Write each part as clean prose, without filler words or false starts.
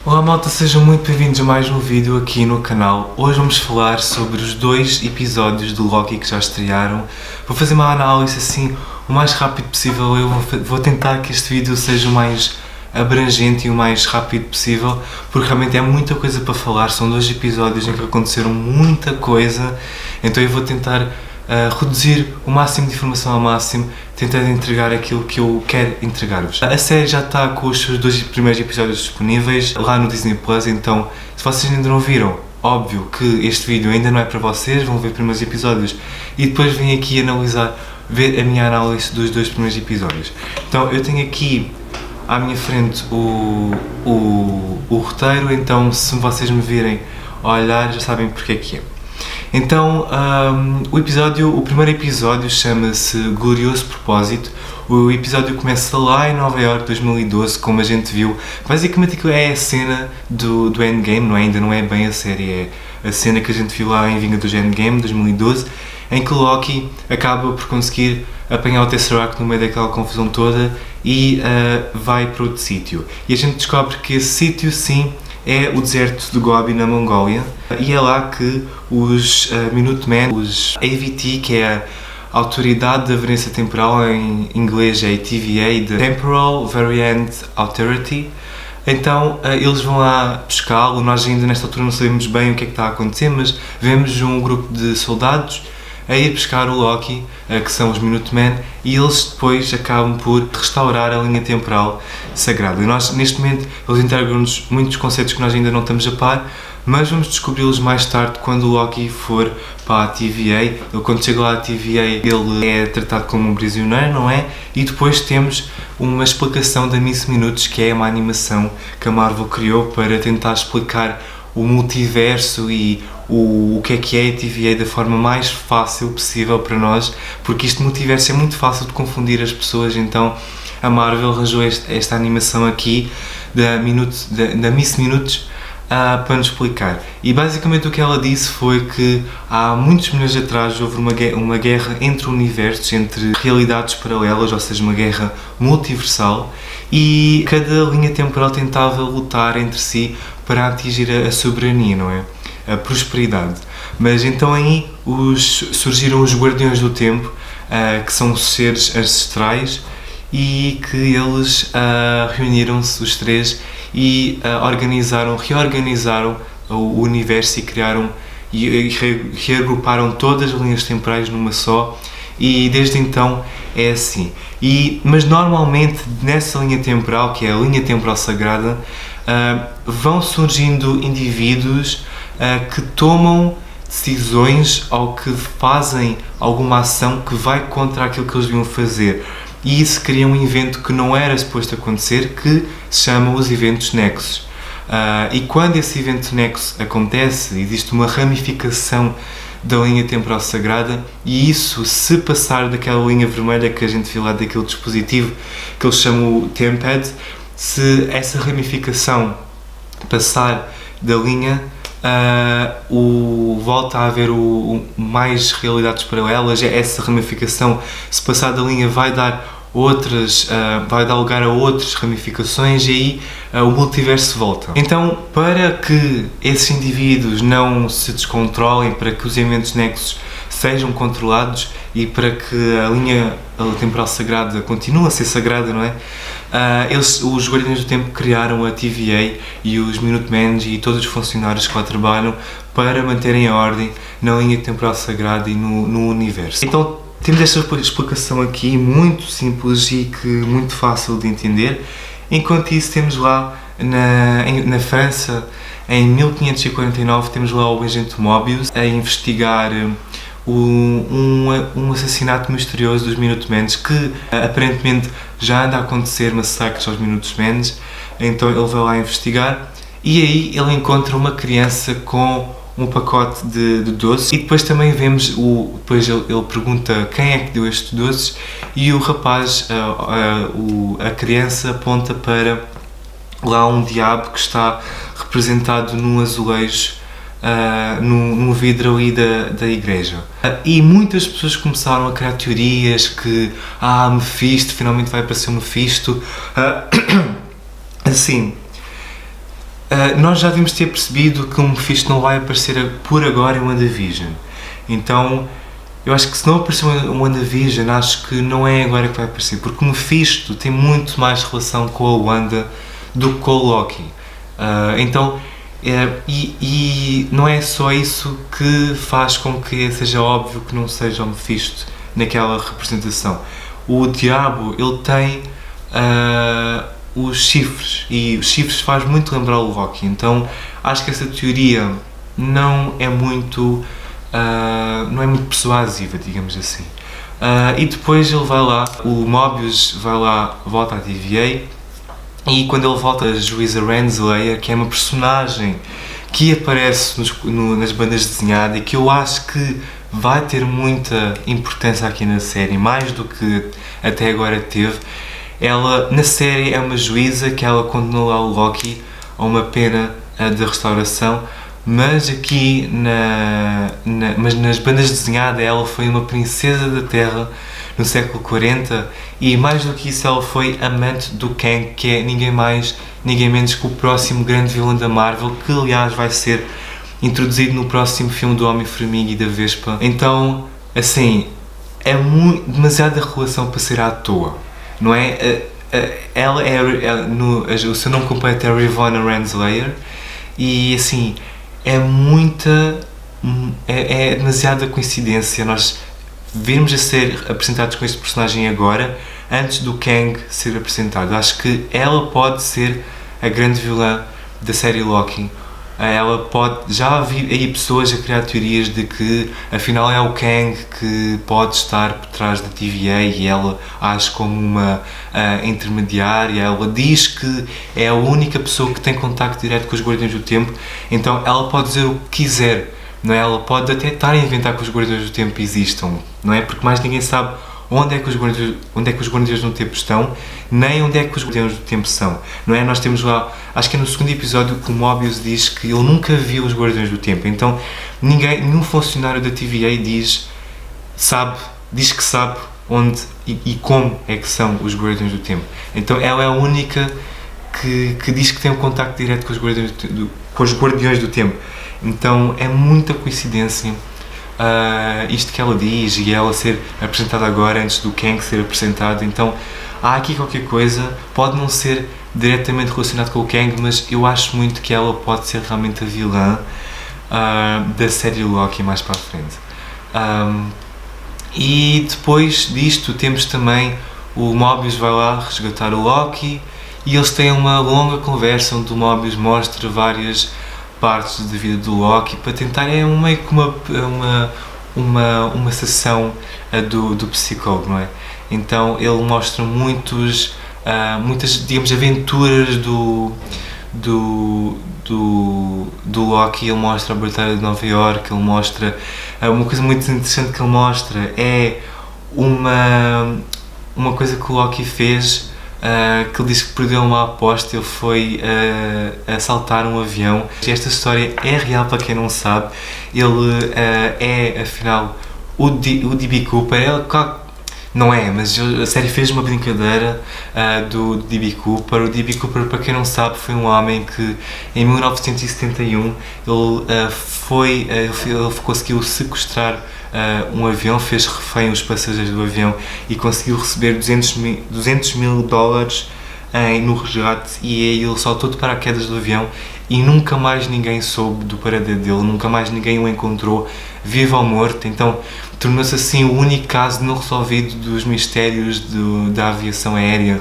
Olá malta, sejam muito bem-vindos a mais um vídeo aqui no canal. Hoje vamos falar sobre os 2 episódios do Loki que já estrearam. Vou fazer uma análise assim o mais rápido possível. Eu vou tentar que este vídeo seja o mais abrangente e o mais rápido possível, porque realmente é muita coisa para falar. São 2 episódios em que aconteceram muita coisa, então eu vou tentar reduzir o máximo de informação ao máximo, tentando entregar aquilo que eu quero entregar-vos. A série já está com os seus 2 primeiros episódios disponíveis lá no Disney Plus, então se vocês ainda não viram, óbvio que este vídeo ainda não é para vocês, vão ver primeiros episódios e depois vim aqui analisar, ver a minha análise dos 2 primeiros episódios. Então eu tenho aqui à minha frente o roteiro, então se vocês me virem a olhar já sabem porque é que é. Então, o primeiro episódio chama-se Glorioso Propósito. O episódio começa lá em Nova Iorque, 2012, como a gente viu. Basicamente é a cena do Endgame, não é? Ainda não é bem a série, é a cena que a gente viu lá em Vingadores Endgame, 2012, em que Loki acaba por conseguir apanhar o Tesseract no meio daquela confusão toda e vai para outro sítio. E a gente descobre que esse sítio, sim, é o deserto de Gobi, na Mongólia, e é lá que os Minutemen, os AVT, que é a Autoridade da Variância Temporal, em inglês é TVA, the Temporal Variant Authority, então eles vão lá pescá-lo. Nós ainda nesta altura não sabemos bem o que é que está a acontecer, mas vemos um grupo de soldados a ir pescar o Loki, que são os Minutemen, e eles depois acabam por restaurar a linha temporal sagrada. E nós, neste momento, eles entregam-nos muitos conceitos que nós ainda não estamos a par, mas vamos descobri-los mais tarde quando o Loki for para a TVA. Ele, quando chega lá à TVA, ele é tratado como um prisioneiro, não é? E depois temos uma explicação da Miss Minutes, que é uma animação que a Marvel criou para tentar explicar o multiverso e o que é a TVA da forma mais fácil possível para nós, porque este multiverso é muito fácil de confundir as pessoas, então a Marvel arranjou esta animação aqui da Miss Minutes para nos explicar. E basicamente o que ela disse foi que há muitos milhões atrás houve uma guerra entre universos, entre realidades paralelas, ou seja, uma guerra multiversal, e cada linha temporal tentava lutar entre si para atingir a soberania, não é? A prosperidade. Mas então aí surgiram os Guardiões do Tempo, que são seres ancestrais, e que eles reuniram-se os 3 e reorganizaram o universo e criaram e reagruparam todas as linhas temporais numa só, e desde então é assim. Mas normalmente nessa linha temporal, que é a linha temporal sagrada, vão surgindo indivíduos que tomam decisões ou que fazem alguma ação que vai contra aquilo que eles deviam fazer, e isso cria um evento que não era suposto acontecer, que se chama os eventos nexos. E quando esse evento nexo acontece, existe uma ramificação da linha temporal sagrada, e isso, se passar daquela linha vermelha que a gente viu lá daquele dispositivo que eles chamam o Tempad, se essa ramificação passar da linha, volta a haver mais realidades paralelas. Essa ramificação, se passar da linha, vai dar lugar a outras ramificações, e aí o multiverso volta. Então, para que esses indivíduos não se descontrolem, para que os eventos nexos sejam controlados e para que a linha temporal sagrada continue a ser sagrada, não é? Os Guardiões do Tempo criaram a TVA e os Minutemen e todos os funcionários que lá trabalham para manterem a ordem na linha temporal sagrada e no universo. Então temos esta explicação aqui muito simples e muito fácil de entender. Enquanto isso, temos lá na França, em 1549, temos lá o agente Mobius a investigar um assassinato misterioso dos Minutemen, que aparentemente já anda a acontecer massacres aos Minutemen. Então ele vai lá investigar, e aí ele encontra uma criança com um pacote de doces, e depois também vemos, depois ele pergunta quem é que deu estes doces, e o rapaz, a criança, aponta para lá um diabo que está representado num azulejo, no vidro ali da igreja. E muitas pessoas começaram a criar teorias que Mephisto, finalmente vai aparecer o Mephisto. Assim, nós já devíamos ter percebido que o Mephisto não vai aparecer por agora em WandaVision. Então, eu acho que se não aparecer em WandaVision, acho que não é agora que vai aparecer, porque o Mephisto tem muito mais relação com a Wanda do que com o Loki. E não é só isso que faz com que seja óbvio que não seja o Mephisto naquela representação. O diabo, ele tem os chifres, e os chifres faz muito lembrar o Loki, então acho que essa teoria não é muito persuasiva, digamos assim. E depois ele vai lá, o Mobius vai lá, volta à TVA, e quando ele volta, a juíza Renslayer, que é uma personagem que aparece nas bandas desenhadas e que eu acho que vai ter muita importância aqui na série, mais do que até agora teve. Ela, na série, é uma juíza que ela condenou ao Loki a uma pena de restauração, mas aqui, mas nas bandas desenhadas, ela foi uma princesa da Terra no século 40 e, mais do que isso, ela foi amante do Kang, que é ninguém mais, ninguém menos que o próximo grande vilão da Marvel, que aliás vai ser introduzido no próximo filme do Homem-Formiga e da Vespa. Então, assim, é demasiada relação para ser à toa, não é? Ela o seu nome completo é Ravonna Renslayer e, assim, é demasiada coincidência nós virmos a ser apresentados com este personagem agora, antes do Kang ser apresentado. Acho que ela pode ser a grande vilã da série Loki. Ela pode... Já havia aí pessoas a criar teorias de que afinal é o Kang que pode estar por trás da TVA e ela age como uma intermediária. Ela diz que é a única pessoa que tem contacto direto com os Guardiões do Tempo, então ela pode dizer o que quiser, não é? Ela pode até estar a inventar que os Guardiões do Tempo existam, não é? Porque mais ninguém sabe onde é que os Guardiões do Tempo estão, nem onde é que os Guardiões do Tempo são, não é? Nós temos lá, acho que é no segundo episódio, que o Mobius diz que ele nunca viu os Guardiões do Tempo, então nenhum funcionário da TVA diz que sabe onde e como é que são os Guardiões do Tempo. Então ela é a única que diz que tem um contacto direto com os Guardiões do Tempo. Então é muita coincidência isto que ela diz e ela ser apresentada agora antes do Kang ser apresentado. Então há aqui qualquer coisa, pode não ser diretamente relacionado com o Kang, mas eu acho muito que ela pode ser realmente a vilã da série Loki mais para a frente. E depois disto temos também o Mobius vai lá resgatar o Loki e eles têm uma longa conversa onde o Mobius mostra várias partes da vida do Loki para tentar, meio que uma sessão do psicólogo, não é? Então ele mostra muitas, digamos, aventuras do Loki. Ele mostra a Batalha de Nova Iorque, ele mostra uma coisa muito interessante que ele mostra é uma coisa que o Loki fez, que ele disse que perdeu uma aposta. Ele foi assaltar um avião. Esta história é real para quem não sabe. Ele é afinal o D.B. Cooper. Não é, mas a série fez uma brincadeira do D.B. Cooper. O D.B. Cooper, para quem não sabe, foi um homem que em 1971 ele conseguiu sequestrar um avião, fez refém os passageiros do avião e conseguiu receber 200 mil dólares no resgate, e aí ele saltou de paraquedas do avião e nunca mais ninguém soube do paradeiro dele, nunca mais ninguém o encontrou, vivo ou morto. Então tornou-se assim o único caso não resolvido dos mistérios da aviação aérea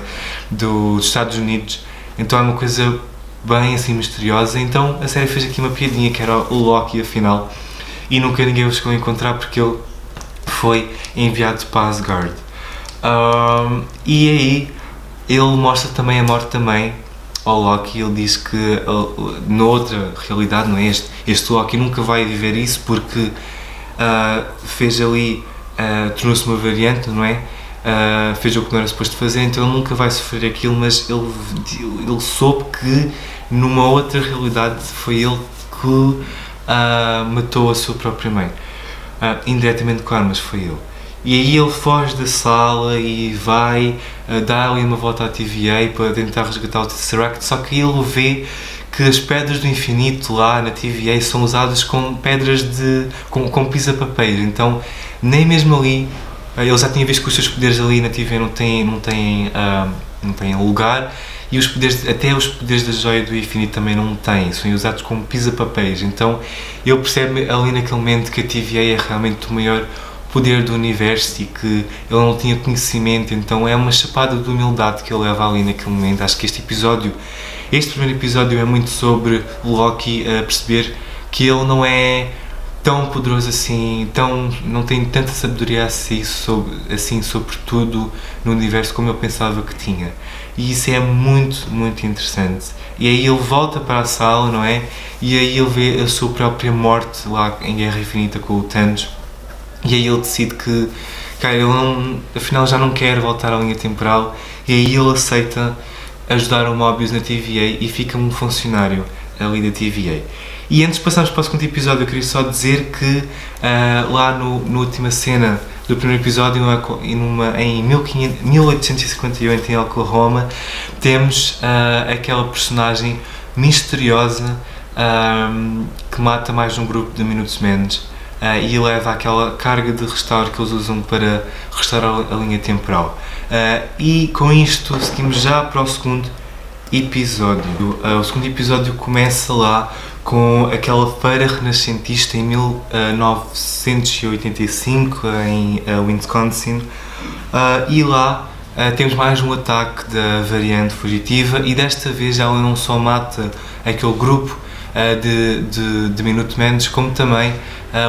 dos Estados Unidos. Então é uma coisa bem assim misteriosa. Então a série fez aqui uma piadinha que era o Loki afinal, e nunca ninguém o chegou a encontrar porque ele foi enviado para Asgard. E aí ele mostra também a morte também ao Loki. Ele diz que noutra realidade, não é este Loki nunca vai viver isso porque fez ali, tornou-se uma variante, não é? Fez o que não era suposto fazer, então ele nunca vai sofrer aquilo, mas ele soube que numa outra realidade foi ele que matou a sua própria mãe, indiretamente, claro, mas foi ele. E aí ele foge da sala e vai dar ali uma volta à TVA para tentar resgatar o Tesseract, só que ele vê que as pedras do infinito lá na TVA são usadas como pedras com pisa-papéis. Então, nem mesmo ali, ele já tinha visto que os seus poderes ali na TVA não têm lugar, e até os poderes da Joia do Infinito também não têm, são usados como pisa-papéis. Então ele percebe ali naquele momento que a TVA é realmente o maior poder do universo e que ele não tinha conhecimento. Então é uma chapada de humildade que ele leva ali naquele momento. Acho que este primeiro episódio é muito sobre Loki a perceber que ele não é tão poderoso assim, não tem tanta sabedoria assim sobre tudo no universo como eu pensava que tinha. E isso é muito, muito interessante. E aí ele volta para a sala, não é? E aí ele vê a sua própria morte lá em Guerra Infinita com o Thanos. E aí ele decide que, cara, afinal já não quer voltar à linha temporal. E aí ele aceita ajudar o Mobius na TVA e fica um funcionário ali da TVA. E antes de passarmos para o segundo episódio, eu queria só dizer que lá na última cena do primeiro episódio, em 1858, em Oklahoma, temos aquela personagem misteriosa que mata mais um grupo de Minutemen e leva aquela carga de restauro que eles usam para restaurar a linha temporal. E com isto seguimos já para o segundo episódio. O segundo episódio começa lá com aquela feira renascentista em 1985 em Wisconsin, e lá temos mais um ataque da variante fugitiva, e desta vez ela não só mata aquele grupo de Minutemen, como também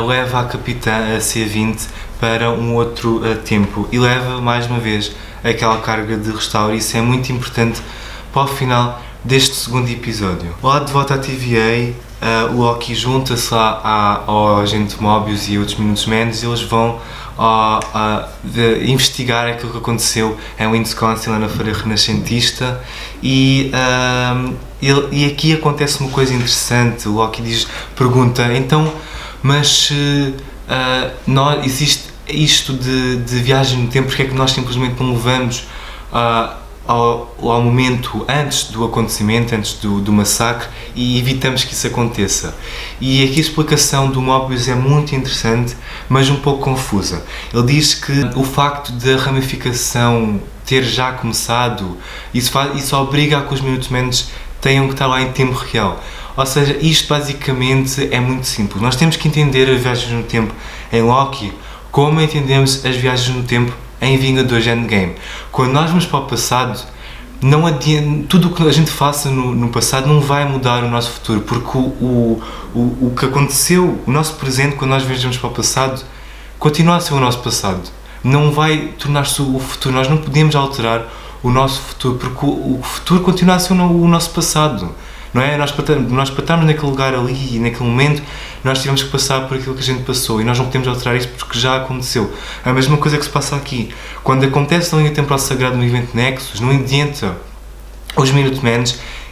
leva a capitã a C-20 para um outro tempo e leva mais uma vez aquela carga de restauro. Isso é muito importante para o final deste segundo episódio. Lá de volta à TVA, o Loki junta-se lá ao agente Mobius e outros Minutemen, e eles vão investigar aquilo que aconteceu em Wisconsin, lá na feira renascentista, e aqui acontece uma coisa interessante. O Loki pergunta, então, mas existe isto de viagem no tempo, porque é que nós simplesmente não levamos ao momento antes do acontecimento, antes do massacre, e evitamos que isso aconteça? E aqui a explicação do Mobius é muito interessante, mas um pouco confusa. Ele diz que o facto da ramificação ter já começado, isso obriga a que os Minutemen tenham que estar lá em tempo real. Ou seja, isto basicamente é muito simples. Nós temos que entender as viagens no tempo em Loki como entendemos as viagens no tempo em Vingadores Endgame. Quando nós vamos para o passado, não adianta, tudo o que a gente faça no passado não vai mudar o nosso futuro, porque o que aconteceu, o nosso presente, quando nós viajamos para o passado, continua a ser o nosso passado. Não vai tornar-se o futuro. Nós não podemos alterar o nosso futuro, porque o futuro continua a ser o nosso passado. Não é? Nós para estarmos naquele lugar ali e naquele momento, nós tivemos que passar por aquilo que a gente passou, e nós não podemos alterar isso porque já aconteceu. A mesma coisa que se passa aqui. Quando acontece na linha temporal sagrada no evento Nexus, não adianta os Minutemen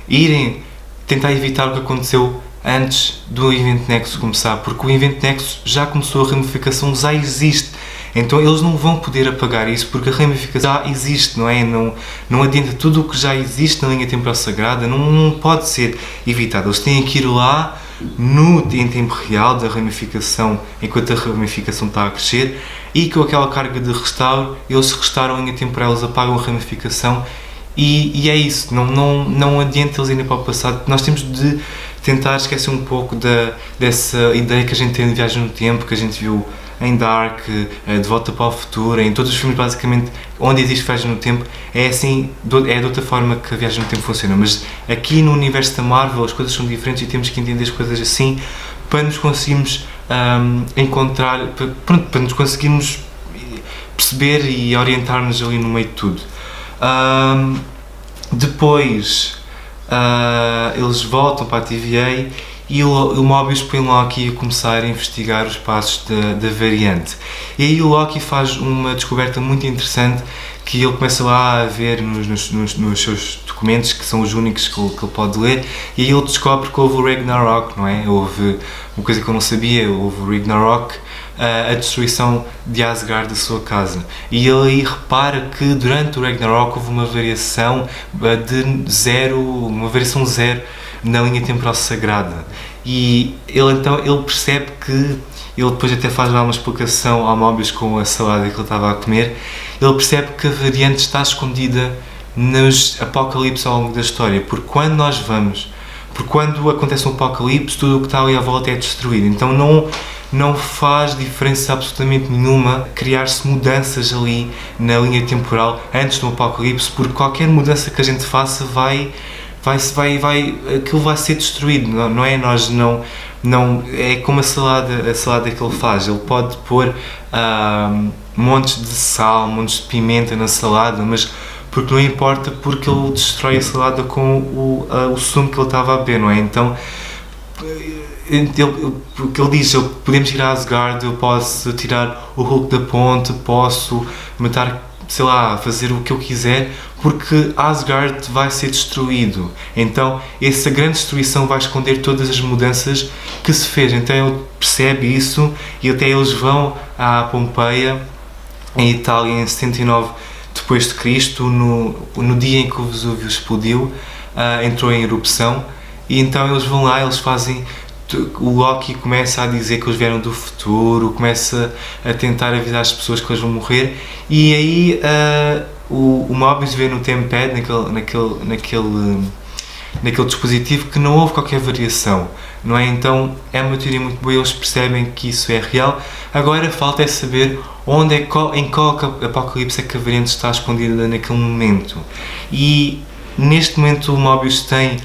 irem tentar evitar o que aconteceu antes do evento Nexus começar, porque o evento Nexus já começou, a ramificação já existe. Então eles não vão poder apagar isso, porque a ramificação já existe, não é? Não adianta, tudo o que já existe na linha temporal sagrada não pode ser evitado. Eles têm que ir lá em tempo real da ramificação, enquanto a ramificação está a crescer, e com aquela carga de restauro, eles restauram a linha temporal, eles apagam a ramificação, e é isso. Não adianta eles irem para o passado. Nós temos de tentar esquecer um pouco dessa ideia que a gente tem de viagem no tempo, que a gente viu em Dark, De Volta para o Futuro, em todos os filmes basicamente onde existe viagem no tempo. É assim, é de outra forma que a viagem no tempo funciona, mas aqui no universo da Marvel as coisas são diferentes e temos que entender as coisas assim para nos conseguirmos encontrar, para nos conseguirmos perceber e orientar-nos ali no meio de tudo. Depois eles voltam para a TVA e o Mobius põe Loki a começar a investigar os passos da variante. E aí o Loki faz uma descoberta muito interessante, que ele começa lá a ver nos seus documentos, que são os únicos que ele pode ler, e aí ele descobre que houve o Ragnarok, não é? Houve uma coisa que eu não sabia, houve o Ragnarok, a destruição de Asgard, da sua casa. E ele aí repara que durante o Ragnarok houve uma variação de zero na linha temporal sagrada. E ele percebe que, ele depois até faz lá uma explicação ao Mobius com a salada que ele estava a comer, ele percebe que a variante está escondida nos apocalipses ao longo da história, porque quando acontece um apocalipse, tudo o que está ali à volta é destruído. Então não faz diferença absolutamente nenhuma criar-se mudanças ali na linha temporal antes do apocalipse, porque qualquer mudança que a gente faça aquilo vai ser destruído, não é? Nós não é como a salada que ele faz. Ele pode pôr montes de sal, montes de pimenta na salada, mas porque não importa, porque ele destrói a salada com o sumo que ele estava a beber, não é? Então o que ele diz, podemos ir a Asgard, eu posso tirar o Hulk da ponte, posso matar, sei lá, fazer o que eu quiser, porque Asgard vai ser destruído. Então essa grande destruição vai esconder todas as mudanças que se fez. Então ele percebe isso e até eles vão à Pompeia, em Itália, em 79 depois de Cristo, no dia em que o Vesúvio explodiu, entrou em erupção, e então eles vão lá, eles fazem, o Loki começa a dizer que eles vieram do futuro, começa a tentar avisar as pessoas que eles vão morrer, e aí o Mobius vê no Tempad, naquele dispositivo, que não houve qualquer variação, não é? Então é uma teoria muito boa, eles percebem que isso é real. Agora falta é saber em qual apocalipse é que a variante está escondida naquele momento, e neste momento o Mobius tem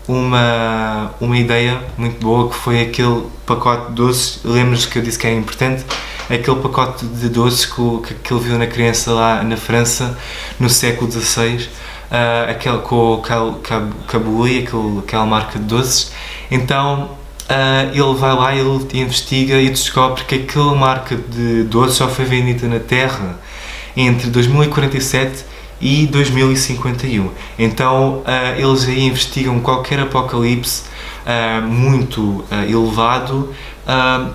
uma ideia muito boa, que foi aquele pacote de doces. Lembras que eu disse que era importante? Aquele pacote de doces que ele viu na criança lá na França, no século XVI, com o Cabouille, aquela marca de doces. Então ele vai lá, ele investiga e descobre que aquela marca de doces só foi vendida na Terra entre 2047 e 2051. Então eles aí investigam qualquer apocalipse muito elevado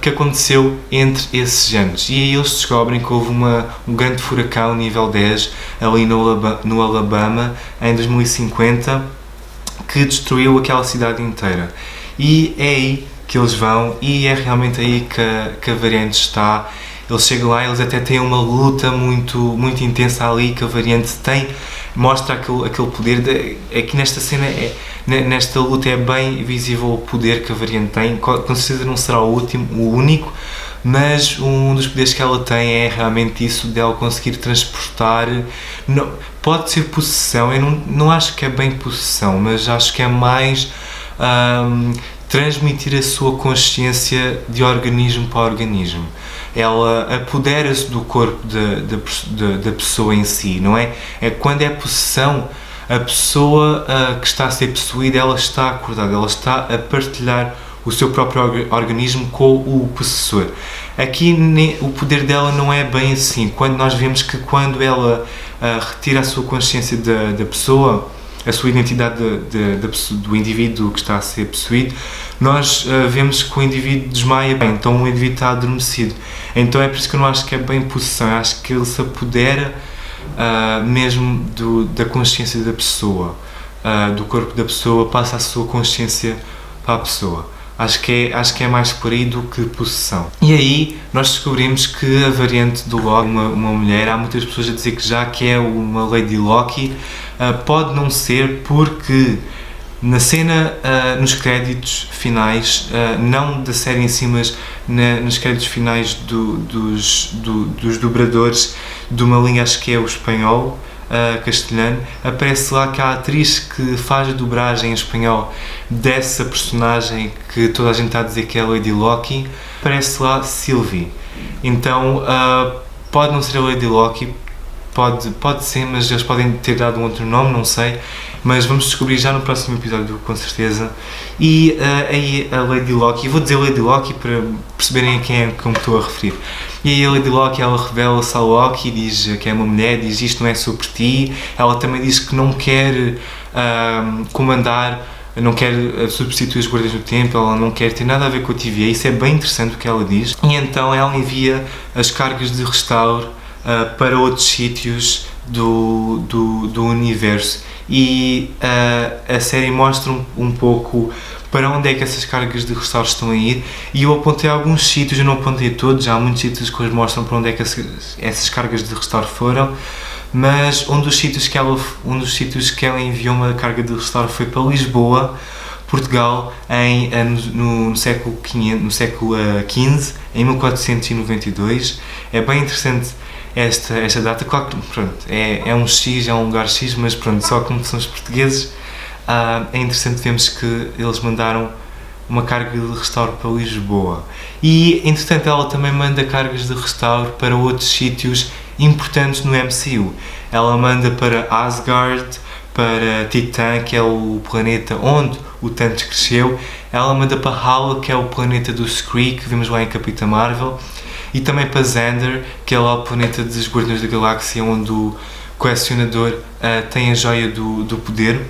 que aconteceu entre esses anos, e aí eles descobrem que houve um grande furacão nível 10 ali no Alabama em 2050 que destruiu aquela cidade inteira, e é aí que eles vão, e é realmente aí que a variante está. Eles chegam lá, eles até têm uma luta muito, muito intensa ali, que a variante tem, mostra aquele poder. Aqui nesta cena, nesta luta, é bem visível o poder que a variante tem. Com certeza não será o único, mas um dos poderes que ela tem é realmente isso, de ela conseguir transportar. Não, pode ser possessão, eu não acho que é bem possessão, mas acho que é mais transmitir a sua consciência de organismo para organismo. Ela apodera-se do corpo da pessoa em si, não é? É quando é possessão, a pessoa que está a ser possuída, ela está acordada, ela está a partilhar o seu próprio organismo com o possessor. Aqui o poder dela não é bem assim. Quando nós vemos que quando ela retira a sua consciência da pessoa, a sua identidade do indivíduo que está a ser possuído, nós vemos que o indivíduo desmaia bem, então o indivíduo está adormecido. Então é por isso que eu não acho que é bem possessão, eu acho que ele se apodera mesmo da consciência da pessoa, do corpo da pessoa, passa a sua consciência para a pessoa. Acho que é mais por aí do que possessão. E aí nós descobrimos que a variante do Loki, uma mulher, há muitas pessoas a dizer que já que é uma Lady Loki, pode não ser, porque na cena, nos créditos finais, não da série em si, mas nos créditos finais dos dobradores de uma língua, acho que é o espanhol, castelhano, aparece lá que a atriz que faz a dobragem em espanhol dessa personagem que toda a gente está a dizer que é a Lady Loki, aparece lá Sylvie. Então pode não ser a Lady Loki, pode ser, mas eles podem ter dado um outro nome, não sei, mas vamos descobrir já no próximo episódio, com certeza. E aí a Lady Loki, vou dizer Lady Loki para perceberem a quem é que eu me estou a referir. E aí a Lady Loki, ela revela-se ao Loki, diz que é uma mulher, diz isto não é sobre ti. Ela também diz que não quer comandar, não quer substituir os guardas do tempo, ela não quer ter nada a ver com a TVA. Isso é bem interessante o que ela diz. E então ela envia as cargas de restauro para outros sítios do universo. e a série mostra um pouco para onde é que essas cargas de restauro estão a ir, e eu apontei alguns sítios, eu não apontei todos, há muitos sítios que eles mostram para onde é que essas cargas de restauro foram, mas um dos sítios que ela enviou uma carga de restauro foi para Lisboa, Portugal, no século XV, em 1492. É bem interessante esta data. Claro que pronto, é um X, é um lugar X, mas pronto, só como somos portugueses, é interessante vermos que eles mandaram uma carga de restauro para Lisboa. E, entretanto, ela também manda cargas de restauro para outros sítios importantes no MCU. Ela manda para Asgard, para Titã, que é o planeta onde o Thanos cresceu. Ela manda para Hala, que é o planeta do Kree, que vimos lá em Capitã Marvel. E também para Xandar, que é lá o planeta dos Guardiões da Galáxia, onde o Colecionador tem a Joia do Poder.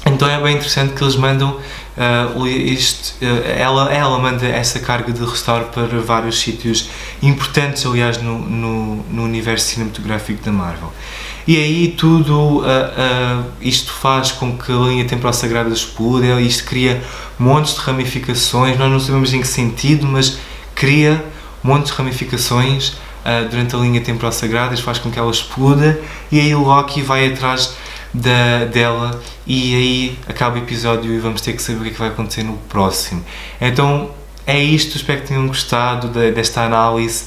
Então é bem interessante que eles mandam ela manda essa carga de restauro para vários sítios importantes, aliás, no universo cinematográfico da Marvel. E aí isto faz com que a linha temporal sagrada exploda, isto cria montes de ramificações, nós não sabemos em que sentido, mas cria montes de ramificações durante a linha temporal sagrada, isto faz com que ela exploda, e aí Loki vai atrás dela, e aí acaba o episódio e vamos ter que saber o que é que vai acontecer no próximo. Então é isto, espero que tenham gostado desta análise,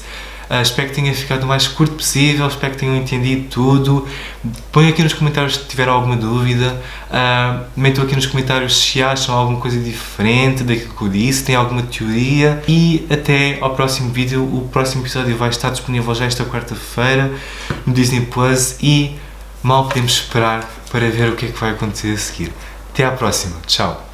espero que tenha ficado o mais curto possível, espero que tenham entendido tudo. Ponham aqui nos comentários se tiveram alguma dúvida, metam aqui nos comentários se acham alguma coisa diferente daquilo que eu disse, tem alguma teoria, e até ao próximo vídeo. O próximo episódio vai estar disponível já esta quarta-feira no Disney Plus, e mal podemos esperar para ver o que é que vai acontecer a seguir. Até à próxima, tchau!